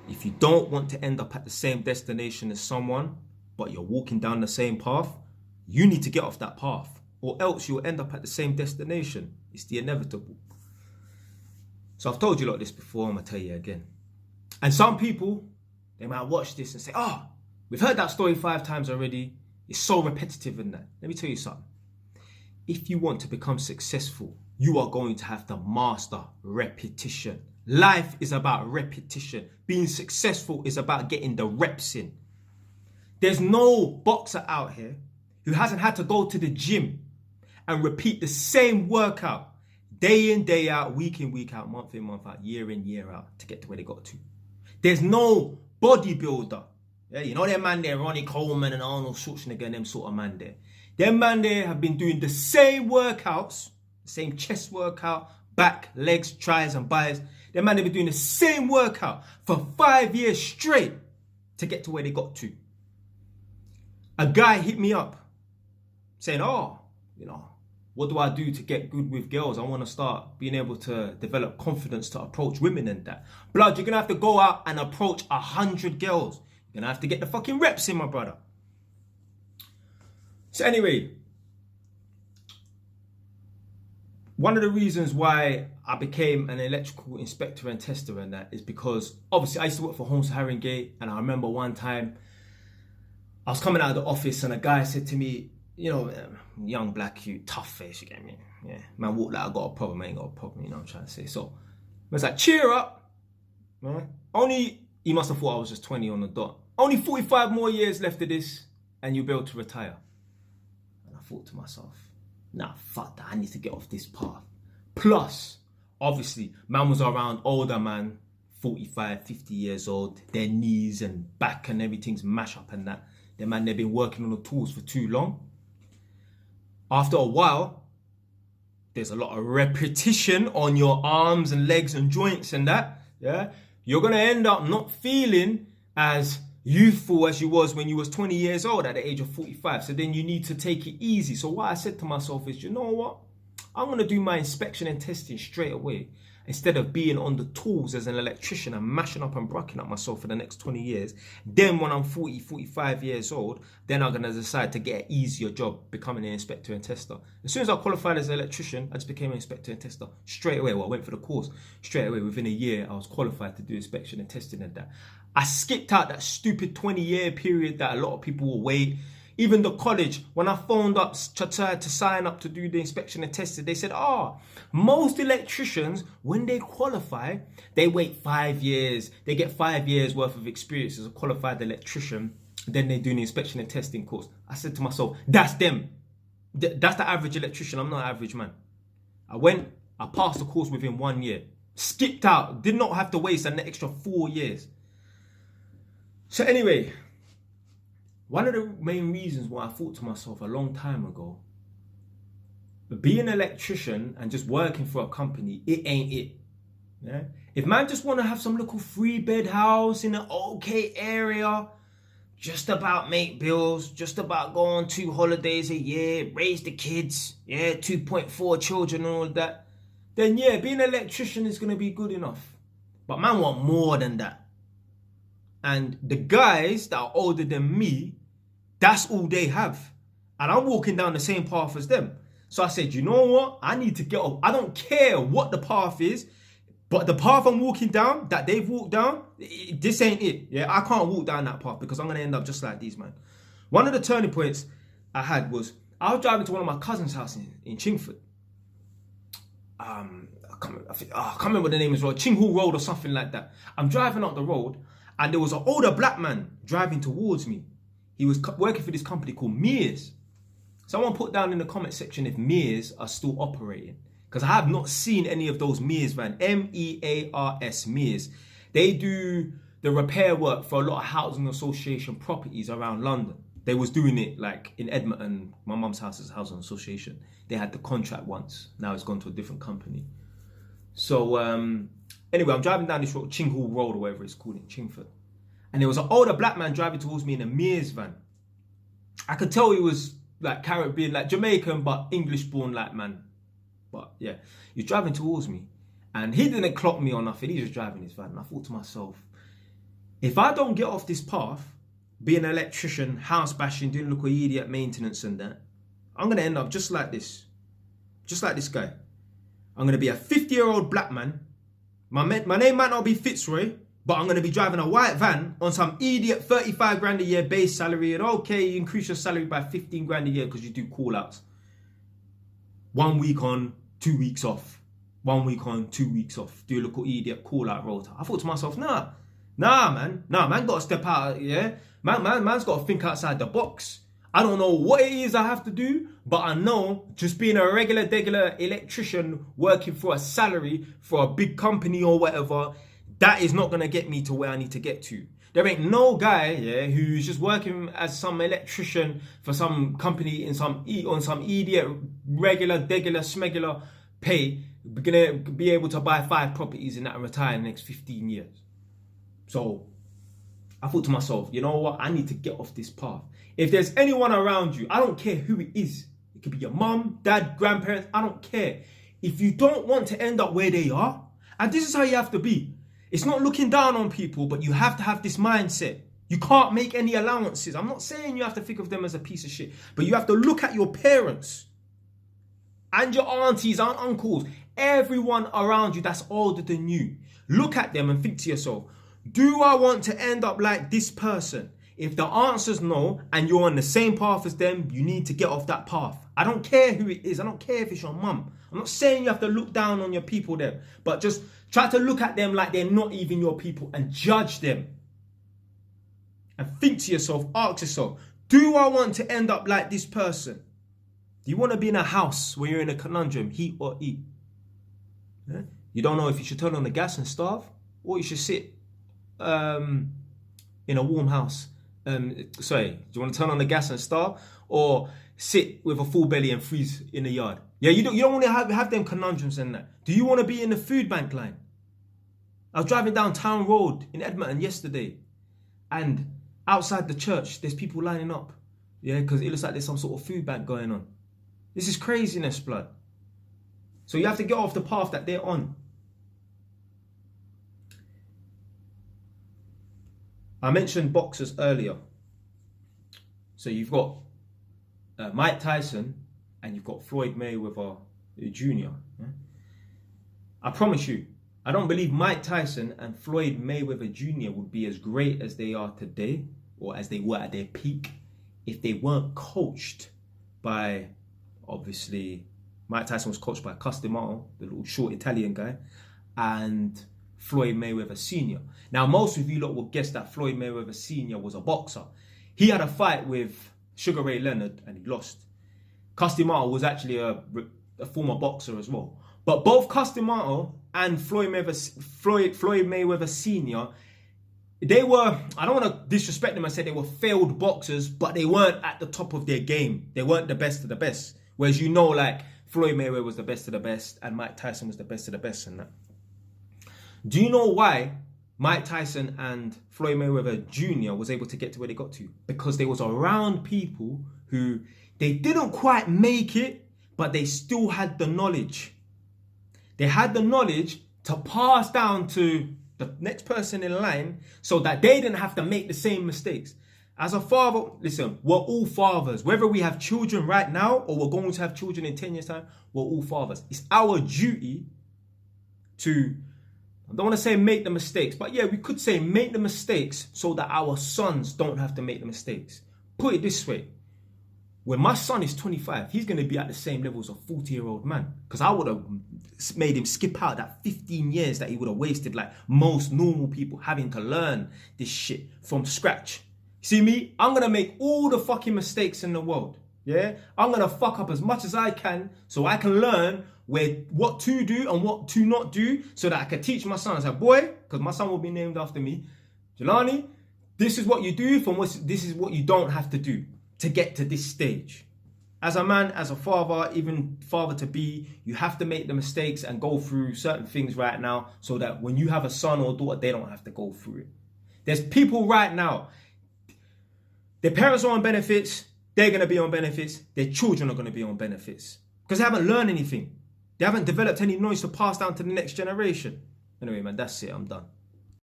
If you don't want to end up at the same destination as someone, but you're walking down the same path, you need to get off that path, or else you'll end up at the same destination. It's the inevitable. So I've told you a lot of this before, I'm going to tell you again. And some people, they might watch this and say, oh, we've heard that story 5 times already. It's so repetitive in that. Let me tell you something. If you want to become successful, you are going to have to master repetition. Life is about repetition. Being successful is about getting the reps in. There's no boxer out here who hasn't had to go to the gym and repeat the same workout day in, day out, week in, week out, month in, month out, year in, year out to get to where they got to. There's no bodybuilder. Yeah, you know them man there, Ronnie Coleman and Arnold Schwarzenegger and them sort of man there. Them man there have been doing the same workouts, the same chest workout, back, legs, tries and buys. Them man, they've been doing the same workout for 5 years straight to get to where they got to. A guy hit me up saying, oh, what do I do to get good with girls? I want to start being able to develop confidence to approach women and that. Blood, you're going to have to go out and approach 100 girls. You're going to have to get the fucking reps in, my brother. So anyway, one of the reasons why I became an electrical inspector and tester and that is because obviously I used to work for Holmes Haringey, and I remember one time I was coming out of the office and a guy said to me, young black cute, tough face, you get me? Yeah, man walk like I got a problem, I ain't got a problem, you know what I'm trying to say. So I was like, cheer up, man. He must have thought I was just 20 on the dot. Only 45 more years left of this and you'll be able to retire. And I thought to myself, nah, fuck that, I need to get off this path. Plus, obviously, man was around older man, 45, 50 years old, their knees and back and everything's mashed up and that. The man, they've been working on the tools for too long. After a while, there's a lot of repetition on your arms and legs and joints and that. Yeah, you're gonna end up not feeling as youthful as you was when you was 20 years old at the age of 45. So then you need to take it easy. So what I said to myself is, you know what? I'm gonna do my inspection and testing straight away. Instead of being on the tools as an electrician and mashing up and brocking up myself for the next 20 years, then when I'm 40, 45 years old, then I'm going to decide to get an easier job, becoming an inspector and tester. As soon as I qualified as an electrician, I just became an inspector and tester straight away. Well, I went for the course straight away. Within a year, I was qualified to do inspection and testing and that. I skipped out that stupid 20-year period that a lot of people will wait. Even the college, when I phoned up to sign up to do the inspection and testing, they said, most electricians, when they qualify, they wait 5 years. They get 5 years worth of experience as a qualified electrician. Then they do the inspection and testing course. I said to myself, that's them. That's the average electrician. I'm not an average man. I passed the course within 1 year. Skipped out. Did not have to waste an extra 4 years. So anyway, one of the main reasons why I thought to myself a long time ago, being an electrician and just working for a company, it ain't it. Yeah? If man just want to have some little 3-bed house in an okay area, just about make bills, just about go on 2 holidays a year, raise the kids, 2.4 children and all that, then yeah, being an electrician is going to be good enough. But man want more than that. And the guys that are older than me, that's all they have. And I'm walking down the same path as them. So I said, you know what? I need to get up. I don't care what the path is, but the path I'm walking down, that they've walked down, this ain't it. Yeah, I can't walk down that path because I'm going to end up just like these, man. One of the turning points I had was, I was driving to one of my cousin's house in Chingford. I can't remember the name as well, Chinghall Road or something like that. I'm driving up the road and there was an older black man driving towards me. He was working for this company called Mears. Someone put down in the comment section if Mears are still operating. Because I have not seen any of those Mears van. M-E-A-R-S, Mears. They do the repair work for a lot of housing association properties around London. They was doing it like in Edmonton, my mum's house is a housing association. They had the contract once. Now it's gone to a different company. So anyway, I'm driving down this road, Chinghall Road or whatever it's called in Chingford. And there was an older black man driving towards me in a Mears van. I could tell he was like Caribbean, like Jamaican, but English born like man. But yeah, he was driving towards me. And he didn't clock me or nothing. He was just driving his van. And I thought to myself, If I don't get off this path, being an electrician, house bashing, doing little idiot maintenance and that, I'm going to end up just like this. Just like this guy. I'm going to be a 50-year-old black man. My name might not be Fitzroy, but I'm going to be driving a white van on some idiot 35 grand a year base salary. And okay, you increase your salary by 15 grand a year because you do call outs. 1 week on, 2 weeks off. 1 week on, 2 weeks off. Do a little idiot call out rota. I thought to myself, man got to step out, yeah? Man's got to think outside the box. I don't know what it is I have to do, but I know just being a regular electrician working for a salary for a big company or whatever, that is not going to get me to where I need to get to. There ain't no guy, yeah, who's just working as some electrician for some company on some idiot regular smegular pay, gonna be able to buy 5 properties in that and retire in the next 15 years. So I thought to myself, you know what? I need to get off this path. If there's anyone around you, I don't care who it is. It could be your mum, dad, grandparents. I don't care. If you don't want to end up where they are, and this is how you have to be. It's not looking down on people, but you have to have this mindset. You can't make any allowances. I'm not saying you have to think of them as a piece of shit, but you have to look at your parents and your aunties and uncles, everyone around you that's older than you. Look at them and think to yourself, do I want to end up like this person? If the answer's no, and you're on the same path as them, you need to get off that path. I don't care who it is. I don't care if it's your mum. I'm not saying you have to look down on your people there, but just try to look at them like they're not even your people and judge them. And think to yourself, ask yourself, do I want to end up like this person? Do you want to be in a house where you're in a conundrum, heat or eat? Yeah? You don't know if you should turn on the gas and starve, or you should sit in a warm house. Do you want to turn on the gas and starve, or sit with a full belly and freeze in the yard? Yeah, you don't want to have them conundrums and that. Do you want to be in the food bank line? I was driving down Town Road in Edmonton yesterday, and outside the church, there's people lining up. Yeah, because it looks like there's some sort of food bank going on. This is craziness, blood. So you have to get off the path that they're on. I mentioned boxers earlier. So you've got Mike Tyson and you've got Floyd Mayweather Jr. Yeah? I promise you, I don't believe Mike Tyson and Floyd Mayweather Jr. would be as great as they are today, or as they were at their peak, if they weren't coached by, obviously, Mike Tyson was coached by Cus D'Amato, the little short Italian guy, and Floyd Mayweather Sr. Now, most of you lot will guess that Floyd Mayweather Sr. was a boxer. He had a fight with Sugar Ray Leonard and he lost. Cus D'Amato was actually a former boxer as well. But both Cus D'Amato and Floyd Mayweather Sr., they were, I don't want to disrespect them and say they were failed boxers, but they weren't at the top of their game. They weren't the best of the best. Whereas you know, like, Floyd Mayweather was the best of the best and Mike Tyson was the best of the best and that. Do you know why Mike Tyson and Floyd Mayweather Jr. was able to get to where they got to? Because they was around people who, they didn't quite make it, but they still had the knowledge. They had the knowledge to pass down to the next person in line so that they didn't have to make the same mistakes. As a father, listen, we're all fathers. Whether we have children right now or we're going to have children in 10 years' time, we're all fathers. It's our duty to, I don't want to say make the mistakes, but yeah, we could say make the mistakes so that our sons don't have to make the mistakes. Put it this way. When my son is 25, he's going to be at the same level as a 40-year-old man. Because I would have made him skip out that 15 years that he would have wasted, like most normal people, having to learn this shit from scratch. See me? I'm going to make all the fucking mistakes in the world. Yeah? I'm going to fuck up as much as I can so I can learn what to do and what to not do so that I can teach my son. I say, boy, because my son will be named after me, Jelani, this is what you do, this is what you don't have to do to get to this stage. As a man, as a father, even father to be, you have to make the mistakes and go through certain things right now so that when you have a son or daughter, they don't have to go through it. There's people right now, their parents are on benefits, they're going to be on benefits, their children are going to be on benefits because they haven't learned anything. They haven't developed any knowledge to pass down to the next generation. Anyway, man, that's it. I'm done.